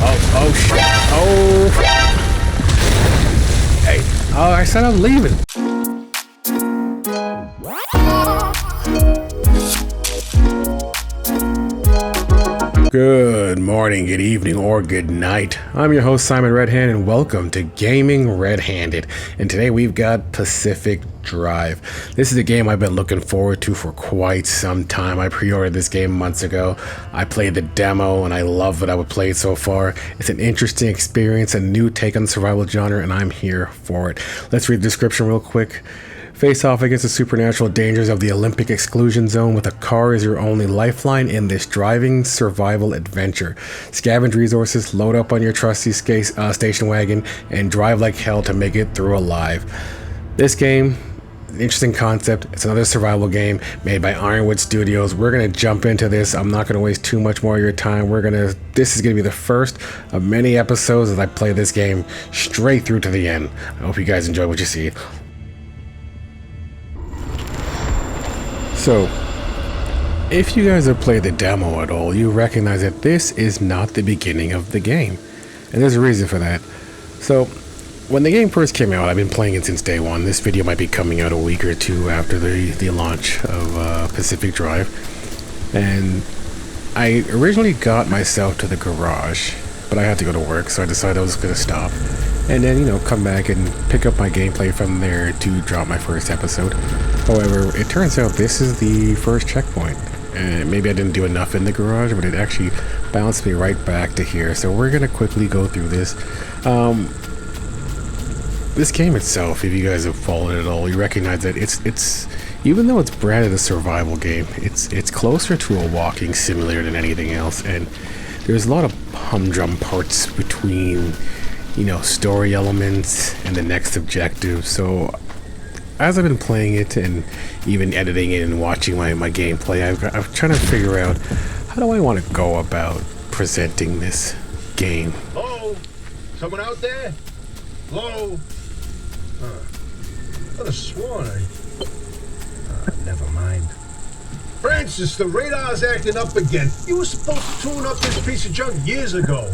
Oh, shit. Oh. Hey, I said I'm leaving. Good morning, good evening, or good night. I'm your host, Simon Redhand, and welcome to Gaming Redhanded. And today we've got Pacific Drive. This is a game I've been looking forward to for quite some time. I pre-ordered this game months ago. I played the demo, and I love what I've played so far. It's an interesting experience, a new take on the survival genre, and I'm here for it. Let's read the description real quick. Face off against the supernatural dangers of the Olympic exclusion zone with a car as your only lifeline in this driving survival adventure. Scavenge resources, load up on your trusty station wagon, and drive like hell to make it through alive. This game, interesting concept. It's another survival game made by Ironwood Studios. We're going to jump into this. I'm not going to waste too much more of your time. This is going to be the first of many episodes as I play this game straight through to the end. I hope you guys enjoy what you see. So, if you guys have played the demo at all, you recognize that this is not the beginning of the game. And there's a reason for that. So, when the game first came out, I've been playing it since day one. This video might be coming out a week or two after the launch of Pacific Drive. And I originally got myself to the garage, but I had to go to work, so I decided I was going to stop. And then, come back and pick up my gameplay from there to drop my first episode. However, it turns out this is the first checkpoint. And maybe I didn't do enough in the garage, but it actually bounced me right back to here. So we're going to quickly go through this. This game itself, if you guys have followed it at all, you recognize that it's even though it's branded a survival game, it's closer to a walking simulator than anything else. And there's a lot of humdrum parts between story elements and the next objective. So as I've been playing it and even editing it and watching my gameplay, I'm trying to figure out how do I want to go about presenting this game. Hello? Someone out there? Hello? I could have sworn never mind. Francis, the radar's acting up again. You were supposed to tune up this piece of junk years ago.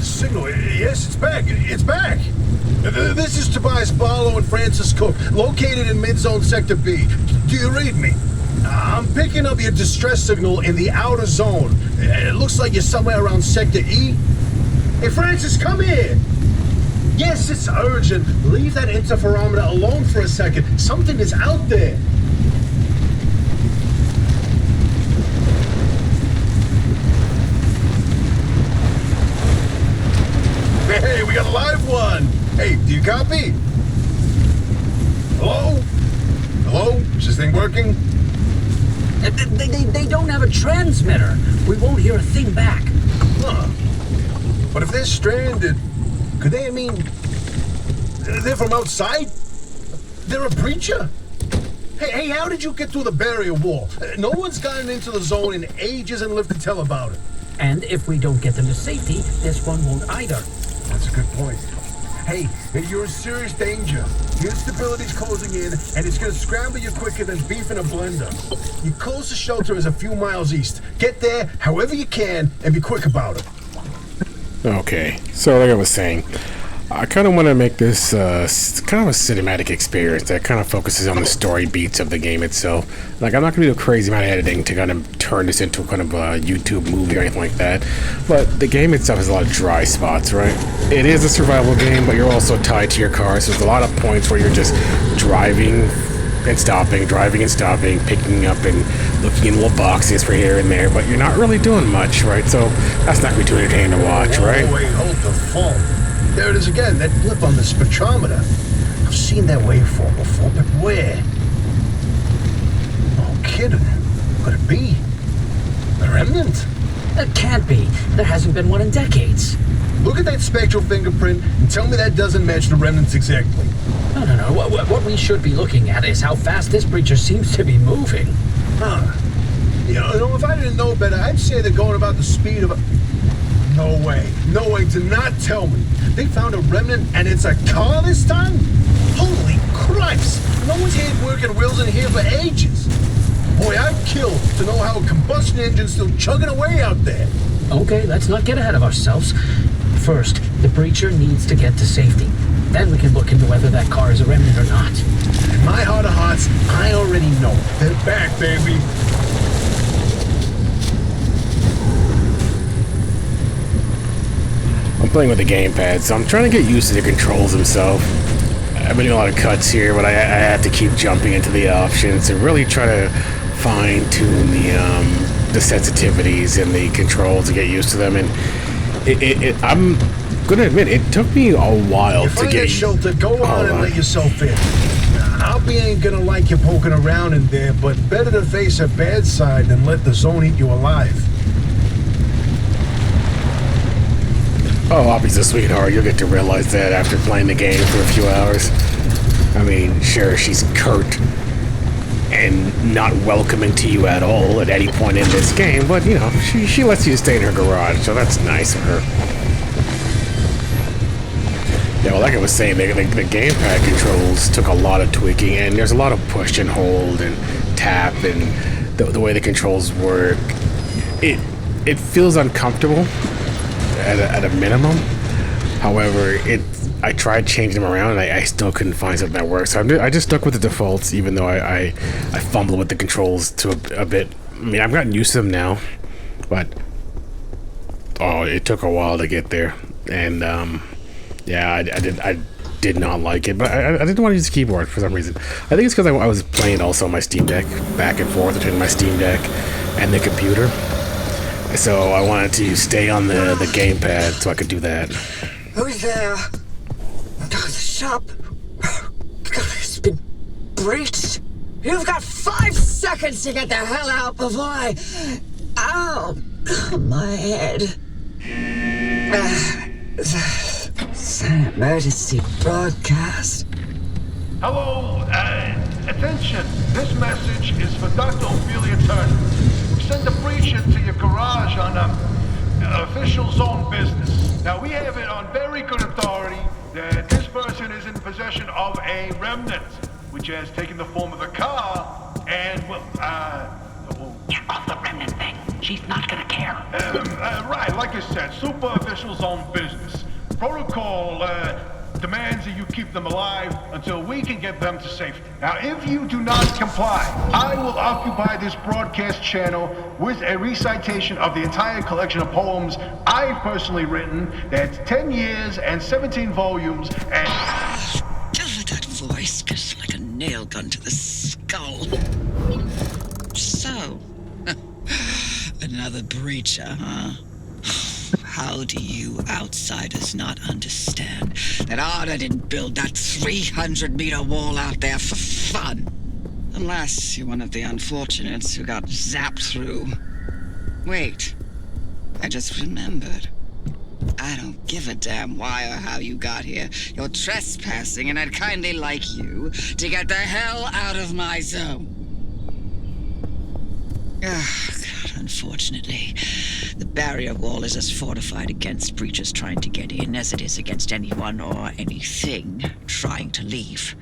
Signal. Yes, it's back. It's back. This is Tobias Barlow and Francis Cook, located in mid-zone Sector B. Do you read me? I'm picking up your distress signal in the outer zone. It looks like you're somewhere around Sector E. Hey, Francis, come here. Yes, it's urgent. Leave that interferometer alone for a second. Something is out there. Hey, we got a live one! Hey, do you copy? Hello? Hello? Is this thing working? They don't have a transmitter. We won't hear a thing back. Huh. But if they're stranded, could they, they're from outside? They're a breacher? Hey, how did you get through the barrier wall? No one's gotten into the zone in ages and lived to tell about it. And if we don't get them to safety, this one won't either. That's a good point. Hey, you're in serious danger. The instability's closing in, and it's gonna scramble you quicker than beef in a blender. Your closest shelter is a few miles east. Get there however you can, and be quick about it. Okay, so like I was saying, I kind of want to make this kind of a cinematic experience that kind of focuses on the story beats of the game itself. Like, I'm not going to do a crazy amount of editing to kind of turn this into kind of a YouTube movie or anything like that. But the game itself has a lot of dry spots, right? It is a survival game, but you're also tied to your car. So there's a lot of points where you're just driving and stopping, picking up and looking in little boxes for here and there. But you're not really doing much, right? So that's not going to be too entertaining to watch, right? Oh, wait, hold the phone. There it is again, that blip on the spectrometer. I've seen that waveform before, but where? Oh, kidding. Could it be? A remnant? It can't be. There hasn't been one in decades. Look at that spectral fingerprint and tell me that doesn't match the remnants exactly. No. What we should be looking at is how fast this creature seems to be moving. Huh. You know, if I didn't know better, I'd say they're going about the speed of a... No way. No way. Do not tell me. They found a remnant and it's a car this time? Holy Christ! No one's had working wheels in here for ages. Boy, I'd kill to know how a combustion engine's still chugging away out there. Okay, let's not get ahead of ourselves. First, the breacher needs to get to safety. Then we can look into whether that car is a remnant or not. In my heart of hearts, I already know. They're back, baby. I'm playing with the gamepad, so I'm trying to get used to the controls themselves. I've been doing a lot of cuts here, but I have to keep jumping into the options and really try to fine-tune the sensitivities and the controls to get used to them. And I'm gonna admit, it took me a while you to find get that shelter, go on and let yourself in. Albie ain't gonna like you poking around in there, but better to face a bad side than let the zone eat you alive. Oh, Albie's a sweetheart. You'll get to realize that after playing the game for a few hours. I mean, sure, she's curt and not welcoming to you at all at any point in this game, but, you know, she lets you stay in her garage, so that's nice of her. Yeah, well, like I was saying, the gamepad controls took a lot of tweaking, and there's a lot of push and hold and tap, and the way the controls work, it feels uncomfortable at a minimum. However, I tried changing them around, and I still couldn't find something that works. So I just stuck with the defaults, even though I fumbled with the controls to a bit. I mean, I've gotten used to them now, but it took a while to get there. And yeah, I did not like it, but I didn't want to use the keyboard for some reason. I think it's because I was playing also on my Steam Deck, back and forth between my Steam Deck and the computer. So I wanted to stay on the gamepad so I could do that. Who's there? Oh, the shop. It's been breached. You've got 5 seconds to get the hell out before I... Ow! My head. It's an emergency broadcast. Hello, attention. This message is for Dr. Ophelia Turner. We sent a breacher to your garage on official zone business. Now, we have it on very good authority that this person is in possession of a remnant, which has taken the form of a car, and, well, Get off the remnant thing. She's not gonna care. right, like I said, super official zone business. Protocol, demands that you keep them alive until we can get them to safety. Now, if you do not comply, I will occupy this broadcast channel with a recitation of the entire collection of poems I've personally written. That's 10 years and 17 volumes and... That voice goes like a nail gun to the skull. So, another breacher, huh? How do you outsiders not understand that Arda didn't build that 300-meter wall out there for fun? Unless you're one of the unfortunates who got zapped through. Wait, I just remembered. I don't give a damn why or how you got here. You're trespassing, and I'd kindly like you to get the hell out of my zone. Ah, God, unfortunately, the barrier wall is as fortified against breachers trying to get in as it is against anyone or anything trying to leave.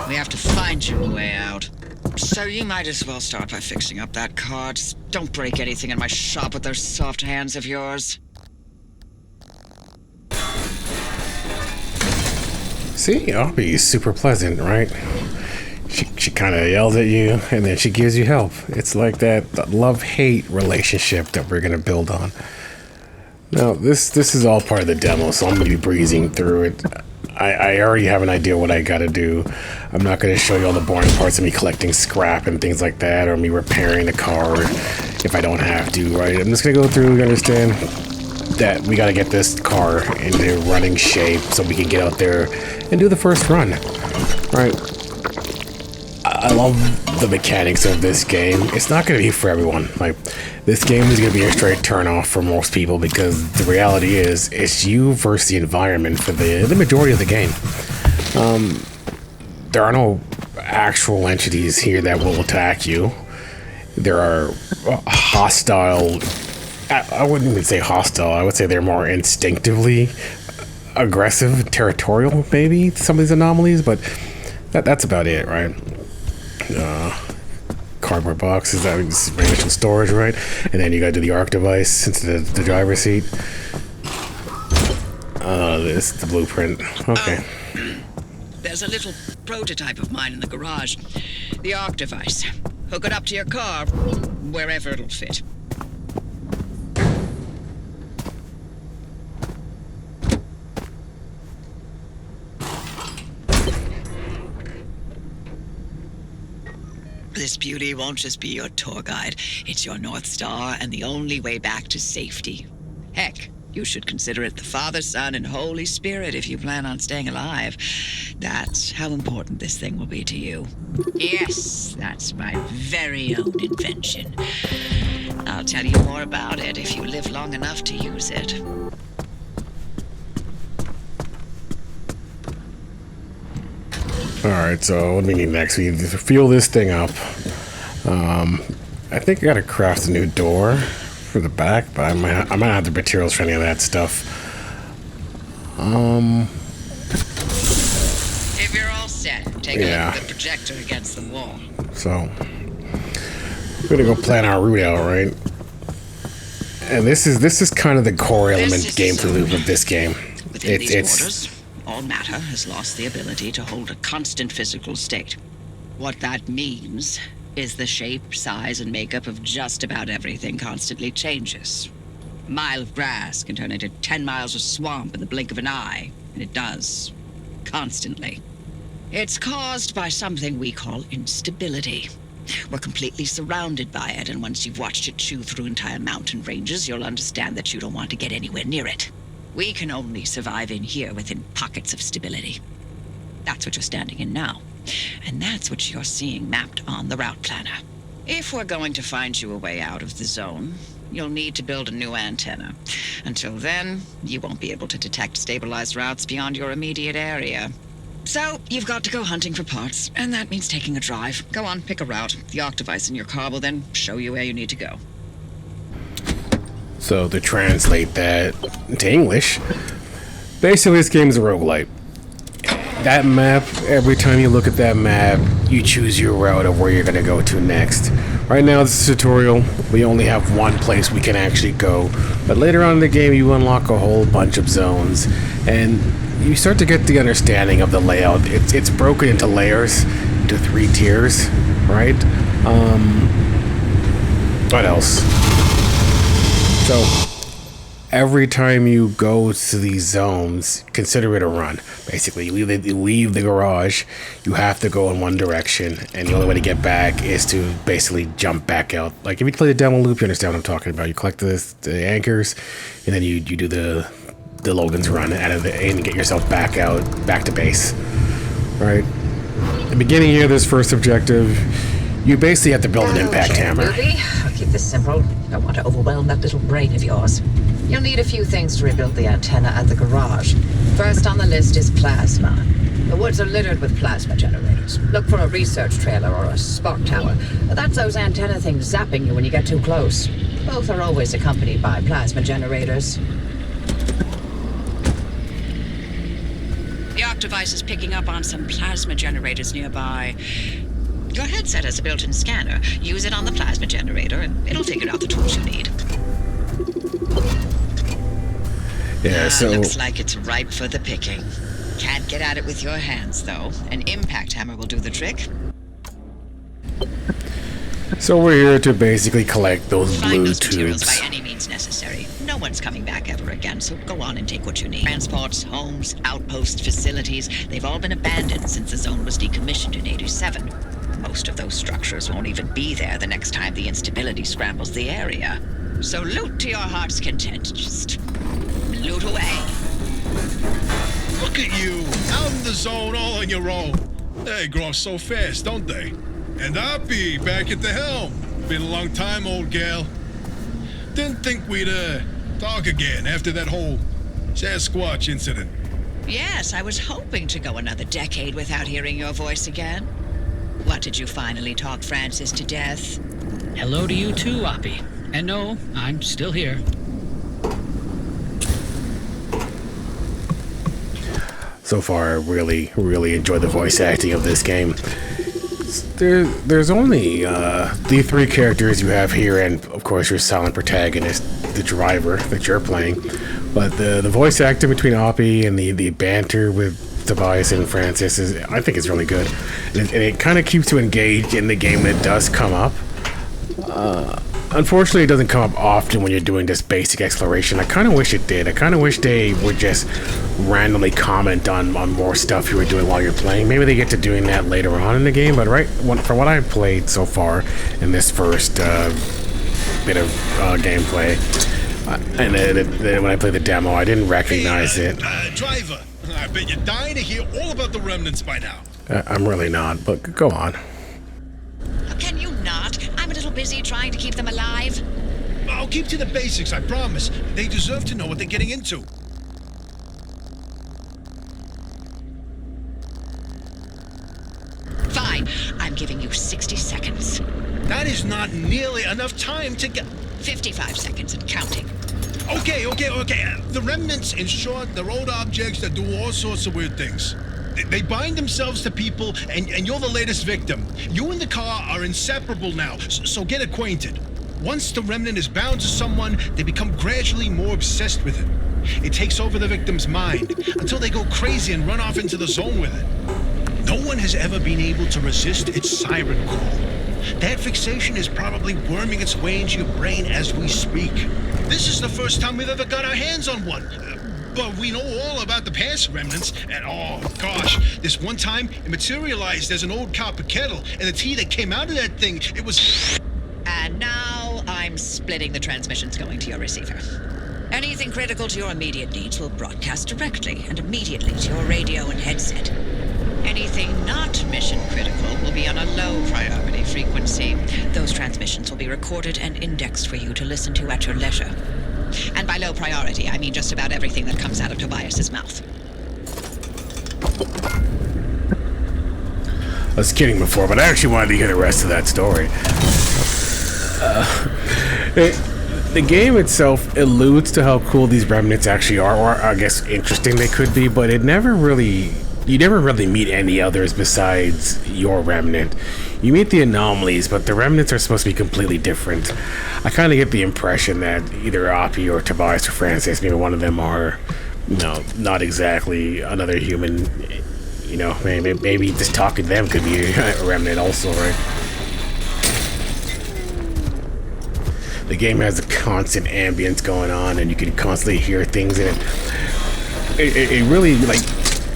We have to find you a way out. So you might as well start by fixing up that car. Just don't break anything in my shop with those soft hands of yours. See, Albie is super pleasant, right? She kind of yells at you, and then she gives you help. It's like that love-hate relationship that we're going to build on. Now, this is all part of the demo, so I'm going to be breezing through it. I already have an idea what I got to do. I'm not going to show you all the boring parts of me collecting scrap and things like that, or me repairing the car if I don't have to, right? I'm just going to go through and understand that we got to get this car into running shape so we can get out there and do the first run, right? I love the mechanics of this game. It's not going to be for everyone. Like, this game is going to be a straight turn-off for most people because the reality is it's you versus the environment for the majority of the game. There are no actual entities here that will attack you. There are hostile I wouldn't even say hostile. I would say they're more instinctively aggressive, territorial, maybe, some of these anomalies, but that's about it, right? Cardboard boxes, that is initial storage, right? And then you gotta do the ARC device into the driver's seat. This is the blueprint. Okay. There's a little prototype of mine in the garage. The ARC device. Hook it up to your car, wherever it'll fit. This beauty won't just be your tour guide. It's your North Star and the only way back to safety. Heck, you should consider it the Father, Son, and Holy Spirit if you plan on staying alive. That's how important this thing will be to you. Yes, that's my very own invention. I'll tell you more about it if you live long enough to use it. Alright, so what do we need next? We fuel this thing up. I think I gotta craft a new door for the back, but I might not have the materials for any of that stuff. If you're all set, take a look at the projector against the wall. So, we're gonna go plan our route out, right? And this is kind of the core element gameplay loop of this game. Within these borders, all matter has lost the ability to hold a constant physical state. What that means is the shape, size, and makeup of just about everything constantly changes. A mile of grass can turn into 10 miles of swamp in the blink of an eye, and it does. Constantly. It's caused by something we call instability. We're completely surrounded by it, and once you've watched it chew through entire mountain ranges, you'll understand that you don't want to get anywhere near it. We can only survive in here within pockets of stability. That's what you're standing in now. And that's what you're seeing mapped on the route planner. If we're going to find you a way out of the zone, you'll need to build a new antenna. Until then, you won't be able to detect stabilized routes beyond your immediate area. So, you've got to go hunting for parts, and that means taking a drive. Go on, pick a route. The ARC device in your car will then show you where you need to go. So to translate that to English, basically this game is a roguelite. That map, every time you look at that map, you choose your route of where you're going to go to next. Right now, this is a tutorial. We only have one place we can actually go. But later on in the game, you unlock a whole bunch of zones. And you start to get the understanding of the layout. It's broken into layers, into 3 tiers, right? What else? So, every time you go to these zones, consider it a run. Basically, you leave the garage, you have to go in one direction, and the only way to get back is to basically jump back out. Like, if you play the demo loop, you understand what I'm talking about. You collect the anchors, and then you do the Logan's run out of the and get yourself back out, back to base. Right? The beginning here, this first objective, you basically have to build an impact hammer. Ruby, I'll keep this simple. Don't want to overwhelm that little brain of yours. You'll need a few things to rebuild the antenna at the garage. First on the list is plasma. The woods are littered with plasma generators. Look for a research trailer or a spark tower. That's those antenna things zapping you when you get too close. Both are always accompanied by plasma generators. The ARC device is picking up on some plasma generators nearby. Your headset has a built-in scanner. Use it on the plasma generator, and it'll figure out the tools you need. Yeah, so Looks like it's ripe for the picking. Can't get at it with your hands, though. An impact hammer will do the trick. So we're here to basically collect those Find blue those materials tubes. by any means necessary. No one's coming back ever again, so go on and take what you need. Transports, homes, outposts, facilities, they've all been abandoned since the zone was decommissioned in '87. Most of those structures won't even be there the next time the instability scrambles the area. So loot to your heart's content. Just loot away. Look at you, out in the zone all on your own. They grow up so fast, don't they? And Appy, back at the helm. Been a long time, old gal. Didn't think we'd, talk again after that whole Sasquatch incident. Yes, I was hoping to go another decade without hearing your voice again. What did you finally talk Francis to death? Hello to you too, Oppie. And no, I'm still here. So far, I really enjoy the voice acting of this game. There's only the three characters you have here, and of course your silent protagonist, the driver that you're playing. But the voice acting between Oppie and the banter with Tobias and Francis I think is really good, and it kind of keeps you engaged in the game when it does come up. Unfortunately, it doesn't come up often when you're doing this basic exploration. I kind of wish it did. I kind of wish they would just randomly comment on more stuff you were doing while you're playing. Maybe they get to doing that later on in the game, but from what I've played so far in this first bit of gameplay, and then when I played the demo, I didn't recognize it. Driver, I bet you're dying to hear all about the remnants by now. I'm really not, but go on. Can you not? I'm a little busy trying to keep them alive. I'll keep to the basics, I promise. They deserve to know what they're getting into. Fine. I'm giving you 60 seconds. That is not nearly enough time to get... 55 seconds and counting. Okay. The remnants, in short, they're old objects that do all sorts of weird things. They bind themselves to people, and you're the latest victim. You and the car are inseparable now, so get acquainted. Once the remnant is bound to someone, they become gradually more obsessed with it. It takes over the victim's mind, until they go crazy and run off into the zone with it. No one has ever been able to resist its siren call. That fixation is probably worming its way into your brain as we speak. This is the first time we've ever got our hands on one. But we know all about the past remnants, and oh gosh, this one time it materialized as an old copper kettle, and the tea that came out of that thing, it was... And now I'm splitting the transmissions going to your receiver. Anything critical to your immediate needs will broadcast directly and immediately to your radio and headset. Anything not mission critical will be on a low priority frequency. Those transmissions will be recorded and indexed for you to listen to at your leisure. And by low priority, I mean just about everything that comes out of Tobias's mouth. I was kidding before, but I actually wanted to hear the rest of that story. The game itself alludes to how cool these remnants actually are, or I guess interesting they could be, but you never really meet any others besides your remnant. You meet the anomalies, but the remnants are supposed to be completely different. I kind of get the impression that either Oppie or Tobias or Francis, maybe one of them are, not exactly another human. Maybe just talking to them could be a remnant also, right? The game has a constant ambience going on, and you can constantly hear things in it. It really,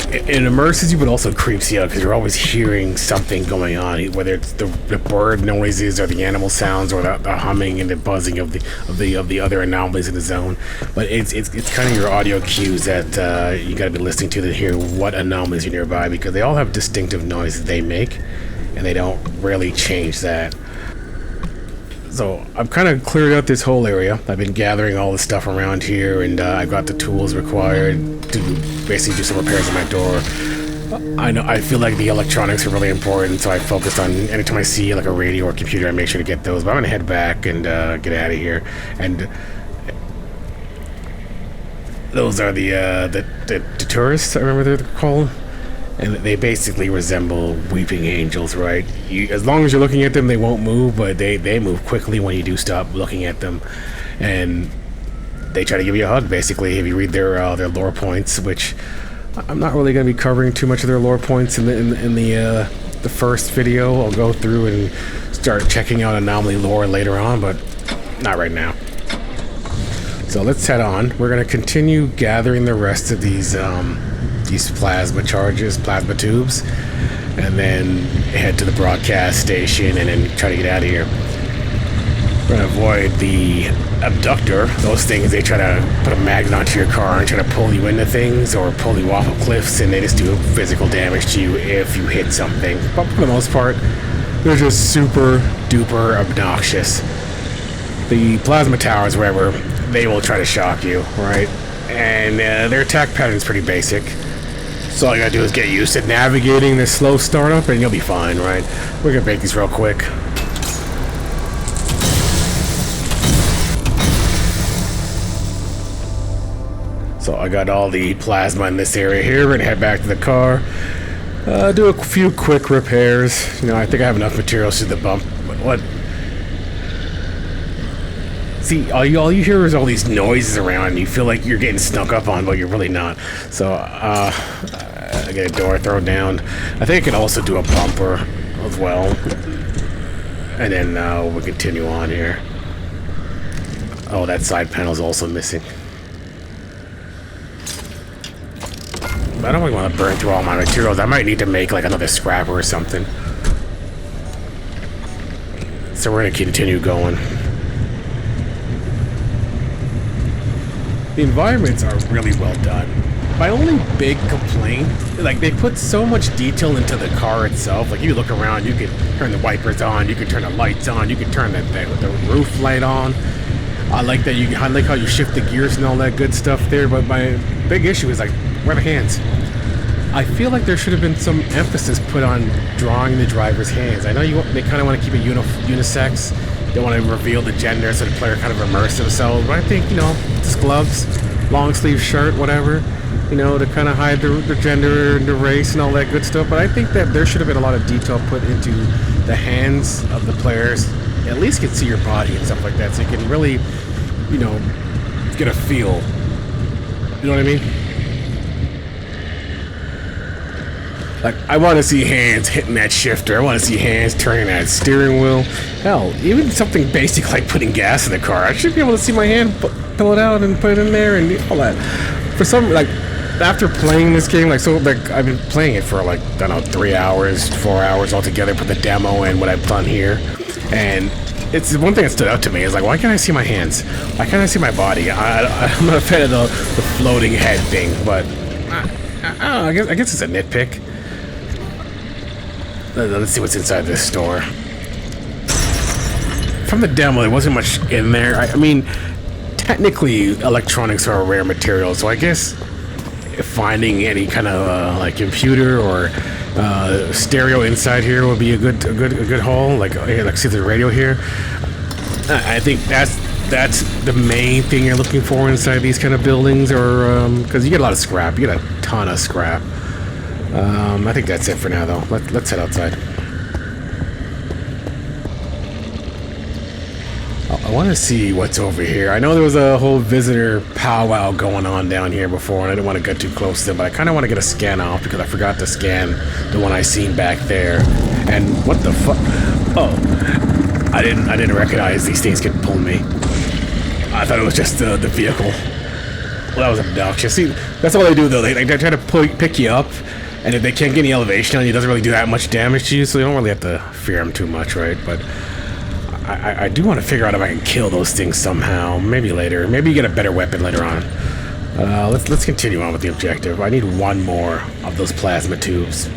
it immerses you, but also creeps you out because you're always hearing something going on, whether it's the bird noises or the animal sounds or the humming and the buzzing of the other anomalies in the zone. But it's kind of your audio cues that you got to be listening to hear what anomalies are nearby, because they all have distinctive noises they make, and they don't really change that. So I've kind of cleared out this whole area. I've been gathering all the stuff around here, and I've got the tools required to basically do some repairs on my door. I feel like the electronics are really important, so I focused on anytime I see like a radio or computer, I make sure to get those. But I'm gonna head back and get out of here. And those are the tourists, I remember they're called. And they basically resemble weeping angels, right? As long as you're looking at them, they won't move, but they move quickly when you do stop looking at them. And they try to give you a hug, basically, if you read their lore points, which I'm not really going to be covering too much of their lore points in the first video. I'll go through and start checking out anomaly lore later on, but not right now. So let's head on. We're going to continue gathering the rest of these plasma tubes, and then head to the broadcast station and then try to get out of here. We're going to avoid the abductor. Those things, they try to put a magnet onto your car and try to pull you into things or pull you off of cliffs, and they just do physical damage to you if you hit something. But for the most part, they're just super duper obnoxious. The plasma towers, wherever, they will try to shock you, right? And their attack pattern is pretty basic. So all you gotta do is get used to navigating this slow startup, and you'll be fine, right? We're gonna make these real quick. So I got all the plasma in this area here. We're gonna head back to the car. Do a few quick repairs. You know, I think I have enough materials to the bump. What? See, all you hear is all these noises around, and you feel like you're getting snuck up on, but you're really not. So, I get a door thrown down. I think I can also do a bumper as well. And then we'll continue on here. Oh, that side panel's also missing. I don't really want to burn through all my materials. I might need to make like another scrapper or something. So we're going to continue going. The environments are really well done. My only big complaint, like they put so much detail into the car itself. Like you look around, you can turn the wipers on, you can turn the lights on, you can turn the roof light on. I like that I like how you shift the gears and all that good stuff there. But my big issue is like, where are the hands? I feel like there should have been some emphasis put on drawing the driver's hands. I know they kind of want to keep it unisex. They want to reveal the gender so the player kind of immerse themselves. But I think, you know, just gloves, long sleeve shirt, whatever, you know, to kind of hide the gender and the race and all that good stuff. But I think that there should have been a lot of detail put into the hands of the players. At least you can see your body and stuff like that, so you can really, you know, get a feel. You know what I mean? Like, I want to see hands hitting that shifter. I want to see hands turning that steering wheel. Hell, even something basic like putting gas in the car. I should be able to see my hand pull it out and put it in there and all that. For some, like, after playing this game, like, so, like, I've been playing it for, like, I don't know, 3 hours, 4 hours altogether, put the demo and what I've done here. And it's one thing that stood out to me is like, why can't I see my hands? Why can't I see my body? I'm not a fan of the floating head thing, but I guess it's a nitpick. Let's see what's inside this store. From the demo, there wasn't much in there. I mean, technically, electronics are a rare material, so I guess finding any kind of like computer or stereo inside here would be a good haul. Like see the radio here. I think that's the main thing you're looking for inside these kind of buildings, or because you get a lot of scrap. You get a ton of scrap. I think that's it for now, though. Let's head outside. I want to see what's over here. I know there was a whole visitor powwow going on down here before, and I didn't want to get too close to it, but I kind of want to get a scan off because I forgot to scan the one I seen back there. And what the fuck? Oh, I didn't recognize these things could pull me. I thought it was just the vehicle. Well, that was obnoxious. See, that's all they do, though. They try to pick you up, and if they can't get any elevation on you, it doesn't really do that much damage to you, so you don't really have to fear them too much, right? But I do want to figure out if I can kill those things somehow. Maybe later. Maybe you get a better weapon later on. Let's continue on with the objective. I need one more of those plasma tubes.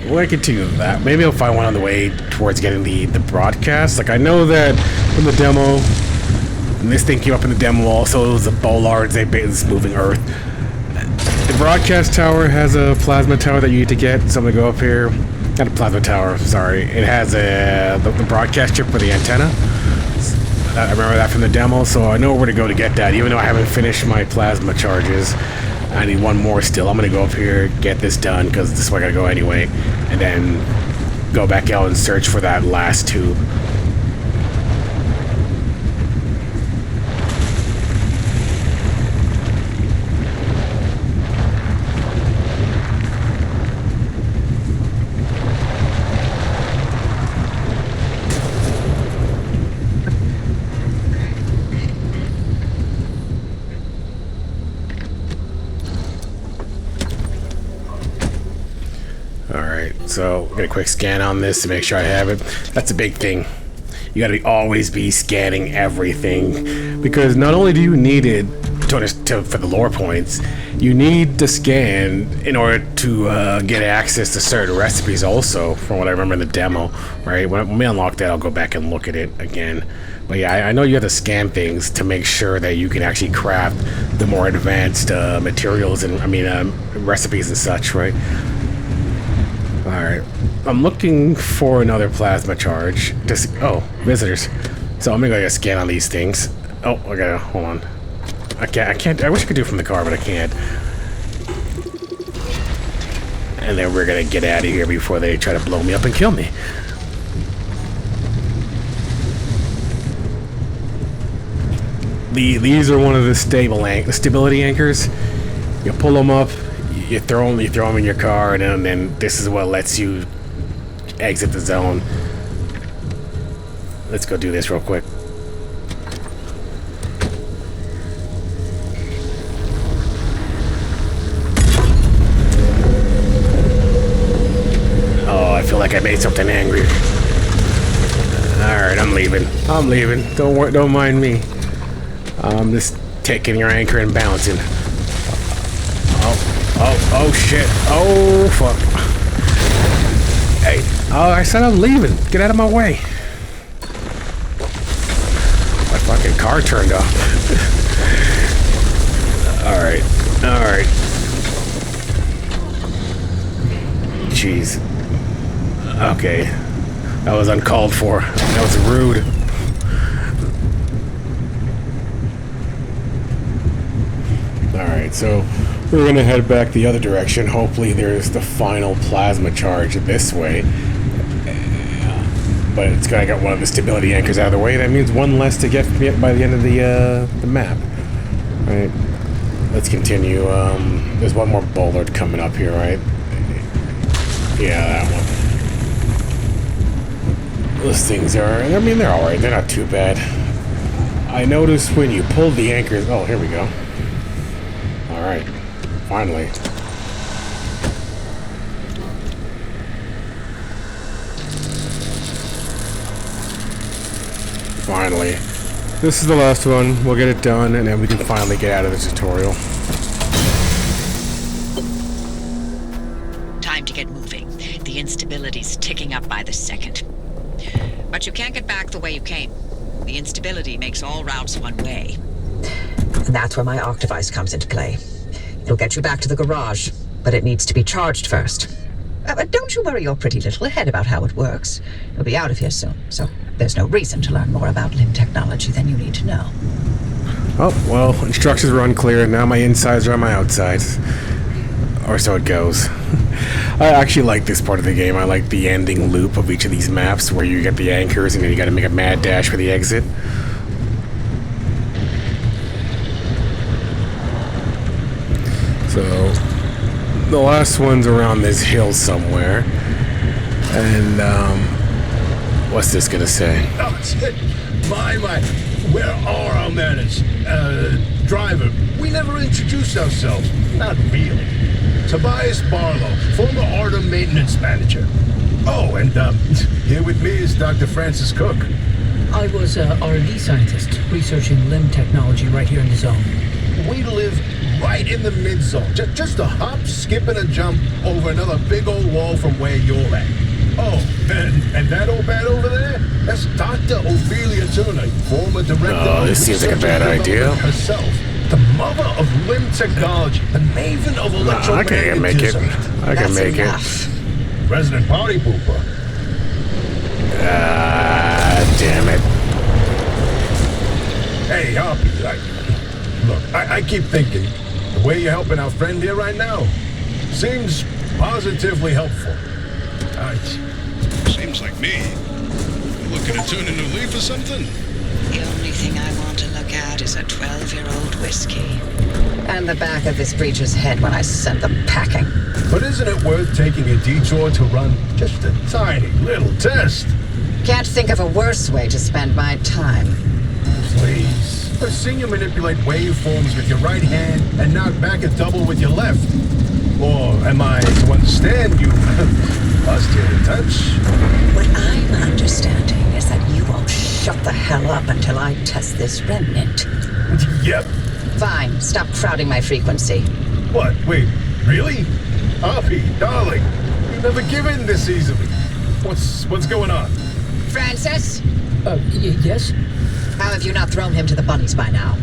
We'll continue with that. Maybe I'll find one on the way towards getting the broadcast. Like, I know that in the demo, and this thing came up in the demo also, it was the bollards, this moving earth. The broadcast tower has a plasma tower that you need to get, so I'm gonna go up here. Not a plasma tower, sorry. It has the broadcast chip for the antenna. I remember that from the demo, so I know where to go to get that, even though I haven't finished my plasma charges. I need one more still. I'm gonna go up here, get this done, because this is where I gotta go anyway, and then go back out and search for that last tube. So, get a quick scan on this to make sure I have it. That's a big thing. You gotta always be scanning everything, because not only do you need it for the lore points, you need to scan in order to get access to certain recipes also, from what I remember in the demo, right? When we unlock that, I'll go back and look at it again. But yeah, I know you have to scan things to make sure that you can actually craft the more advanced materials and, recipes and such, right? Alright, I'm looking for another plasma charge. Oh, visitors. So I'm gonna go get a scan on these things. Oh, I gotta, hold on. I can't, I wish I could do it from the car, but I can't. And then we're gonna get out of here before they try to blow me up and kill me. These are one of the stability anchors. You pull them up, you throw them in your car, and then this is what lets you exit the zone. Let's go do this real quick. Oh, I feel like I made something angry. Alright, I'm leaving. Don't mind me. I'm just taking your anchor and bouncing. Oh shit. Oh fuck. Hey, I said I'm leaving. Get out of my way. My fucking car turned off. Alright. Jeez. Okay. That was uncalled for. That was rude. Alright, so we're gonna head back the other direction. Hopefully there's the final plasma charge this way. But it's gotta get one of the stability anchors out of the way. That means one less to get by the end of the map. Right. Let's continue. There's one more bollard coming up here, right? Yeah, that one. Those things are, I mean, they're alright. They're not too bad. I noticed when you pull the anchors. Oh, here we go. Alright. Finally. Finally. This is the last one. We'll get it done, and then we can finally get out of the tutorial. Time to get moving. The instability's ticking up by the second. But you can't get back the way you came. The instability makes all routes one way. And that's where my arc device comes into play. It'll get you back to the garage, but it needs to be charged first. But don't you worry your pretty little head about how it works. You'll be out of here soon, so there's no reason to learn more about limb technology than you need to know. Oh, well, instructions were unclear. Now my insides are on my outsides. Or so it goes. I actually like this part of the game. I like the ending loop of each of these maps where you get the anchors and then you gotta make a mad dash for the exit. So, the last one's around this hill somewhere. And, what's this gonna say? Oh, my, where are our manners? Driver, we never introduced ourselves. Not really. Tobias Barlow, former Artem maintenance manager. Oh, and, here with me is Dr. Francis Cook. I was a R&D scientist researching limb technology right here in the zone. We live right in the mid-zone. Just a hop, skip, and a jump over another big old wall from where you're at. Oh, and that old bat over there? That's Dr. Ophelia Turner, former director of this seems like a bad idea. Herself, the mother of limb technology, the maven of electromagnetism. I can make it. Resident party pooper. Damn it. Hey, Harpy, look, I keep thinking, the way you're helping our friend here right now seems positively helpful. Seems like me. You looking to turn a new leaf or something? The only thing I want to look at is a 12-year-old whiskey. And the back of this breacher's head when I send them packing. But isn't it worth taking a detour to run just a tiny little test? Can't think of a worse way to spend my time. Please. I've seen you manipulate waveforms with your right hand and knock back a double with your left. Or am I to understand you lost your touch? What I'm understanding is that you won't shut the hell up until I test this remnant. Yep. Fine, stop crowding my frequency. What? Wait, really? Harpy, darling, you never give in this easily. What's going on? Francis? Yes? How have you not thrown him to the bunnies by now?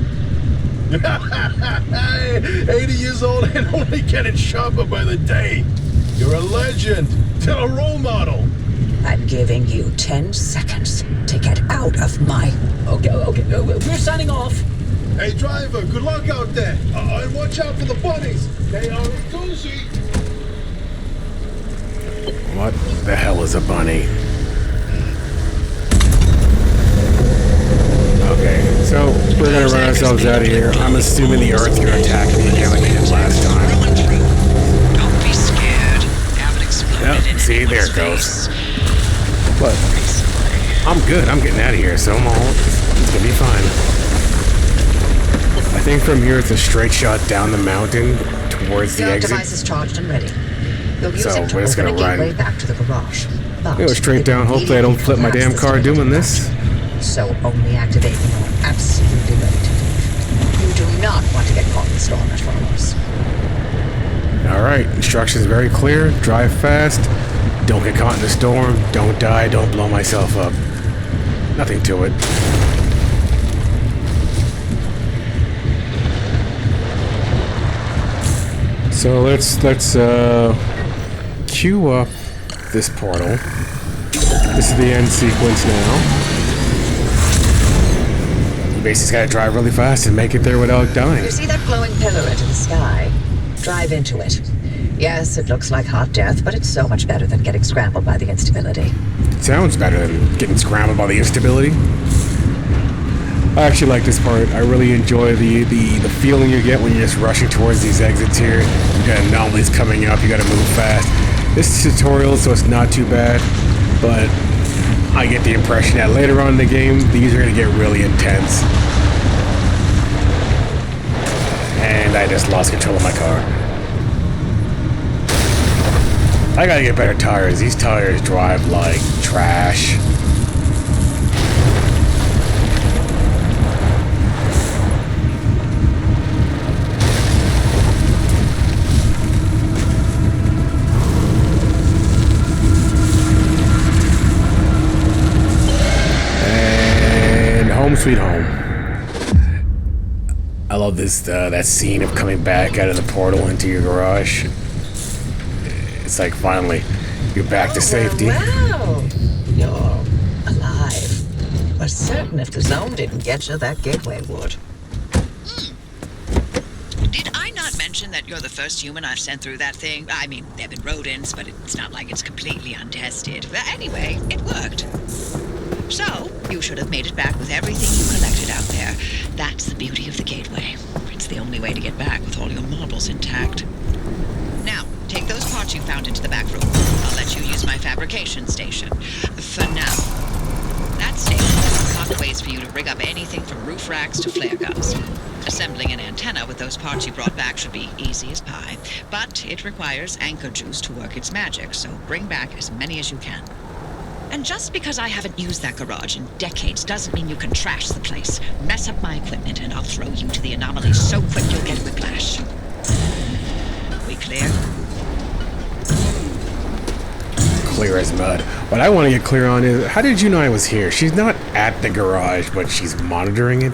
80 years old and only getting sharper by the day. You're a legend, a role model. I'm giving you 10 seconds to get out of my... Okay, we're signing off. Hey, driver, good luck out there. And watch out for the bunnies. They are a doozy. What the hell is a bunny? Okay, so we're gonna run ourselves out of here. I'm assuming the Earth's gonna attack me again like it did last time. Don't be scared. Haven't exploded in See, there it goes. But I'm good. I'm getting out of here, so it's gonna be fine. I think from here it's a straight shot down the mountain towards the Your exit. device is charged and ready. You'll use So it to we're just open gonna a gateway run. back to the garage. But Go straight it down. will Hopefully I don't flip my immediately damn car collapse the doing this. So only activate when you're absolutely ready to leave. You do not want to get caught in the storm that follows. Alright, instructions very clear. Drive fast. Don't get caught in the storm. Don't die. Don't blow myself up. Nothing to it. So let's queue up this portal. This is the end sequence now. You basically gotta drive really fast and make it there without dying. You see that glowing pillar into the sky? Drive into it. Yes, it looks like hot death, but it's so much better than getting scrambled by the instability. Sounds better than getting scrambled by the instability. I actually like this part. I really enjoy the feeling you get when you're just rushing towards these exits here. You got anomalies coming up, you gotta move fast. This is tutorial, so it's not too bad, but I get the impression that later on in the game, these are gonna get really intense. And I just lost control of my car. I gotta get better tires. These tires drive like trash. Home sweet home. I love this that scene of coming back out of the portal into your garage. It's like finally you're back to safety. Wow, you're alive. We're certain if the zone didn't get you, that gateway would. Did I not mention that you're the first human I've sent through that thing? I mean, they've been rodents, but it's not like it's completely untested. But anyway, it worked. So, you should have made it back with everything you collected out there. That's the beauty of the gateway. It's the only way to get back with all your marbles intact. Now, take those parts you found into the back room. I'll let you use my fabrication station. For now. That station has locked ways for you to rig up anything from roof racks to flare guns. Assembling an antenna with those parts you brought back should be easy as pie. But it requires anchor juice to work its magic, so bring back as many as you can. And just because I haven't used that garage in decades doesn't mean you can trash the place. Mess up my equipment and I'll throw you to the anomalies so quick you'll get whiplash. We clear? Clear as mud. What I want to get clear on is, how did you know I was here? She's not at the garage, but she's monitoring it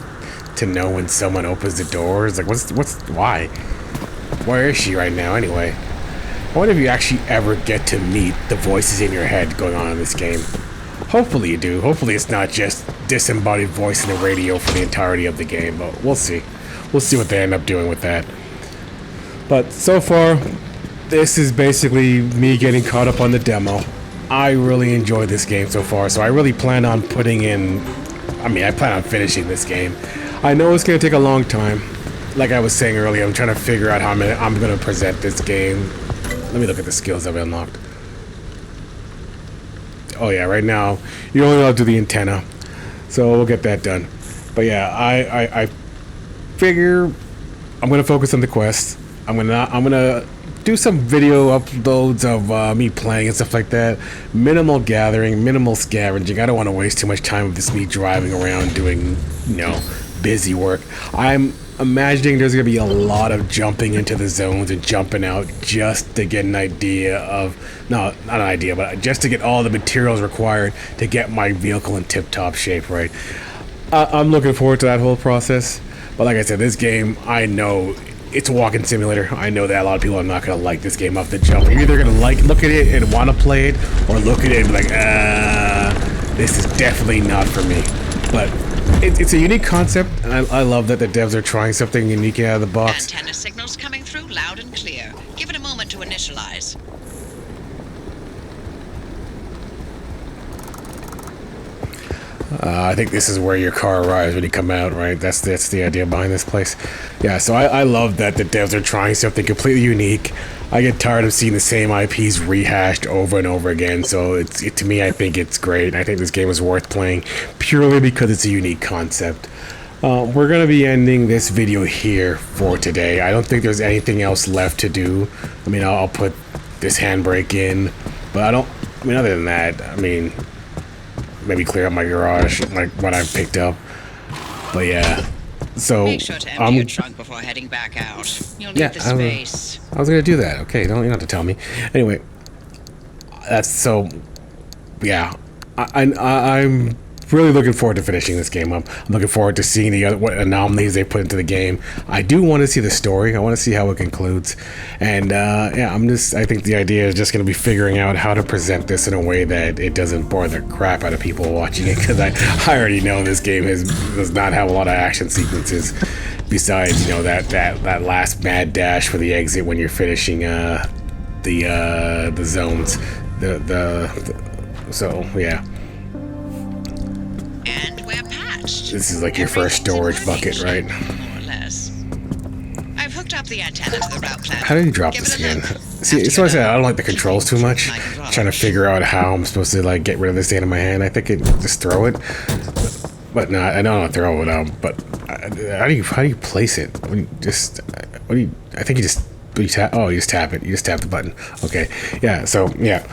to know when someone opens the doors. Like, why? Where is she right now anyway? I wonder if you actually ever get to meet the voices in your head going on in this game. Hopefully you do. Hopefully it's not just disembodied voice in the radio for the entirety of the game, but we'll see. We'll see what they end up doing with that. But so far, this is basically me getting caught up on the demo. I really enjoyed this game so far, so I really plan on I plan on finishing this game. I know it's going to take a long time. Like I was saying earlier, I'm trying to figure out how I'm going to present this game. Let me look at the skills I've unlocked. Oh yeah, right now you're only allowed to do the antenna, so we'll get that done. But yeah, I figure I'm gonna focus on the quest. I'm gonna do some video uploads of me playing and stuff like that. Minimal gathering, minimal scavenging. I don't want to waste too much time with this me driving around doing busy work. I'm imagining there's gonna be a lot of jumping into the zones and jumping out just to get an idea of, not an idea, but just to get all the materials required to get my vehicle in tip-top shape, right? I'm looking forward to that whole process. But like I said, this game, I know it's a walking simulator. I know that a lot of people are not gonna like this game off the jump. You're either gonna look at it and want to play it, or look at it and be like, this is definitely not for me. But it's a unique concept, and I love that the devs are trying something unique out of the box. Antenna signals coming through loud and clear. Give it a moment to initialize. I think this is where your car arrives when you come out, right? That's the idea behind this place. Yeah, so I love that the devs are trying something completely unique. I get tired of seeing the same IPs rehashed over and over again, so to me, I think it's great. I think this game is worth playing purely because it's a unique concept. We're going to be ending this video here for today. I don't think there's anything else left to do. I mean, I'll put this handbrake in, but other than that, I mean, maybe clear up my garage, like what I've picked up. But yeah, so Make sure to empty your trunk before heading back out. You'll need the space. I was gonna do that. Okay, you don't have to tell me. Anyway, that's so. Yeah, I'm really looking forward to finishing this game up. I'm looking forward to seeing what anomalies they put into the game. I do want to see the story. I want to see how it concludes. And yeah, I think the idea is just going to be figuring out how to present this in a way that it doesn't bore the crap out of people watching it, because I already know this game does not have a lot of action sequences. Besides, that last mad dash for the exit when you're finishing the zones. So yeah. And we're patched. This is like your first storage bucket, right? More or less. I've hooked up the antenna to the route plan. How did he drop this again? See, it's what I said. I don't like the controls too much. Trying to figure out how I'm supposed to like get rid of this thing in my hand. I think just throw it. But no, I don't throw it out. But how do you place it? I think you just tap. Oh, you just tap it. You just tap the button. Okay. Yeah. So yeah.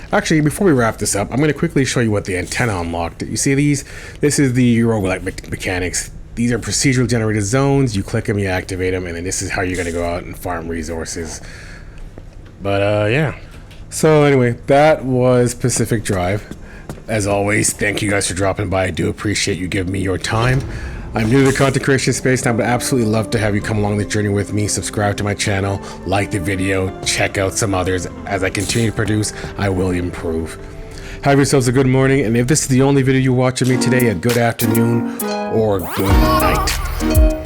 Actually, before we wrap this up, I'm going to quickly show you what the antenna unlocked. You see these? This is the roguelike mechanics. These are procedurally generated zones. You click them, you activate them, and then this is how you're going to go out and farm resources. But yeah. So anyway, that was Pacific Drive. As always, thank you guys for dropping by. I do appreciate you giving me your time. I'm new to the content creation space, and I would absolutely love to have you come along the journey with me. Subscribe to my channel, like the video, check out some others. As I continue to produce, I will improve. Have yourselves a good morning, and if this is the only video you watch of me today, a good afternoon or good night.